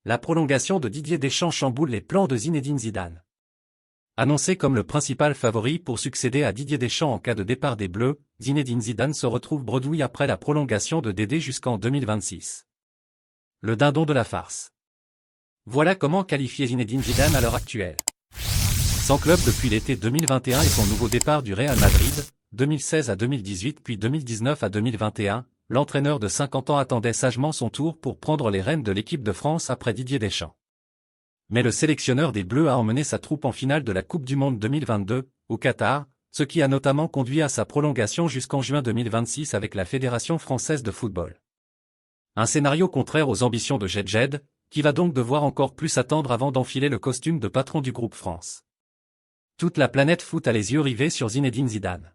La prolongation de Didier Deschamps chamboule les plans de Zinedine Zidane. Annoncé comme le principal favori pour succéder à Didier Deschamps en cas de départ des Bleus, Zinedine Zidane se retrouve bredouille après la prolongation de Dédé jusqu'en 2026. Le dindon de la farce. Voilà comment qualifier Zinedine Zidane à l'heure actuelle. Sans club depuis l'été 2021 et son nouveau départ du Real Madrid, 2016 à 2018 puis 2019 à 2021, l'entraîneur de 50 ans attendait sagement son tour pour prendre les rênes de l'équipe de France après Didier Deschamps. Mais le sélectionneur des Bleus a emmené sa troupe en finale de la Coupe du Monde 2022, au Qatar, ce qui a notamment conduit à sa prolongation jusqu'en juin 2026 avec la Fédération française de football. Un scénario contraire aux ambitions de Jedjed, qui va donc devoir encore plus attendre avant d'enfiler le costume de patron du groupe France. Toute la planète foot a les yeux rivés sur Zinedine Zidane.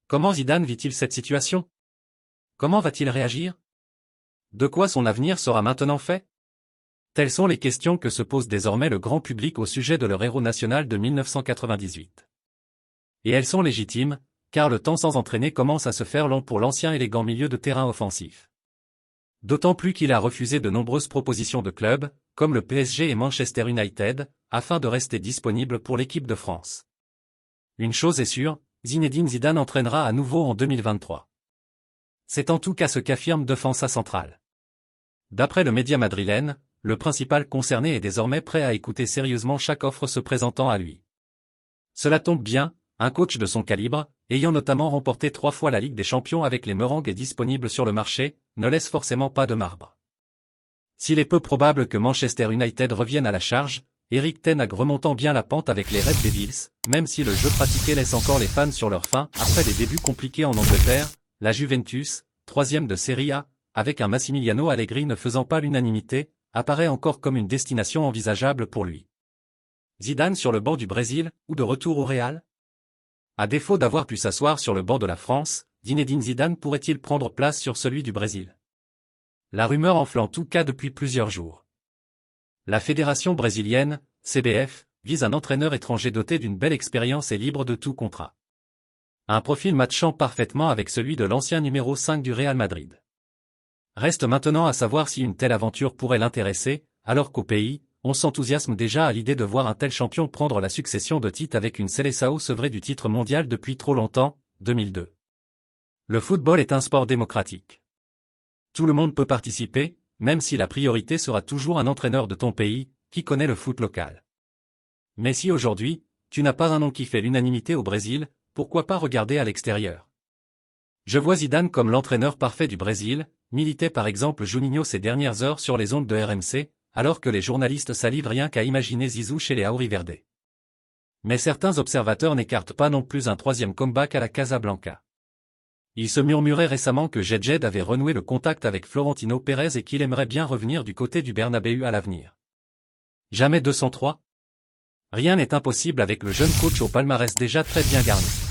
Comment Zidane vit-il cette situation? Comment va-t-il réagir? De quoi son avenir sera maintenant fait? Telles sont les questions que se pose désormais le grand public au sujet de leur héros national de 1998. Et elles sont légitimes, car le temps sans entraîner commence à se faire long pour l'ancien élégant milieu de terrain offensif. D'autant plus qu'il a refusé de nombreuses propositions de clubs, comme le PSG et Manchester United, afin de rester disponible pour l'équipe de France. Une chose est sûre, Zinedine Zidane entraînera à nouveau en 2023. C'est en tout cas ce qu'affirme Defensa Central. D'après le média madrilène, le principal concerné est désormais prêt à écouter sérieusement chaque offre se présentant à lui. Cela tombe bien, un coach de son calibre, ayant notamment remporté 3 fois la Ligue des Champions avec les Merengues et disponible sur le marché, ne laisse forcément pas de marbre. S'il est peu probable que Manchester United revienne à la charge, Erik ten Hag remontant bien la pente avec les Red Devils, même si le jeu pratiqué laisse encore les fans sur leur faim, après des débuts compliqués en Angleterre, la Juventus, 3e de Serie A, avec un Massimiliano Allegri ne faisant pas l'unanimité, apparaît encore comme une destination envisageable pour lui. Zidane sur le banc du Brésil, ou de retour au Real? À défaut d'avoir pu s'asseoir sur le banc de la France, Zinedine Zidane pourrait-il prendre place sur celui du Brésil? La rumeur enfle en tout cas depuis plusieurs jours. La fédération brésilienne, CBF, vise un entraîneur étranger doté d'une belle expérience et libre de tout contrat. Un profil matchant parfaitement avec celui de l'ancien numéro 5 du Real Madrid. Reste maintenant à savoir si une telle aventure pourrait l'intéresser, alors qu'au pays, on s'enthousiasme déjà à l'idée de voir un tel champion prendre la succession de titres avec une Seleção sevrée du titre mondial depuis trop longtemps, 2002. Le football est un sport démocratique. Tout le monde peut participer, même si la priorité sera toujours un entraîneur de ton pays, qui connaît le foot local. Mais si aujourd'hui, tu n'as pas un nom qui fait l'unanimité au Brésil, pourquoi pas regarder à l'extérieur? Je vois Zidane comme l'entraîneur parfait du Brésil, militait par exemple Juninho ces dernières heures sur les ondes de RMC, alors que les journalistes salivent rien qu'à imaginer Zizou chez les Auriverde. Mais certains observateurs n'écartent pas non plus un 3e comeback à la Casablanca. Il se murmurait récemment que Jedjed avait renoué le contact avec Florentino Pérez et qu'il aimerait bien revenir du côté du Bernabéu à l'avenir. Jamais 203? Rien n'est impossible avec le jeune coach au palmarès déjà très bien garni.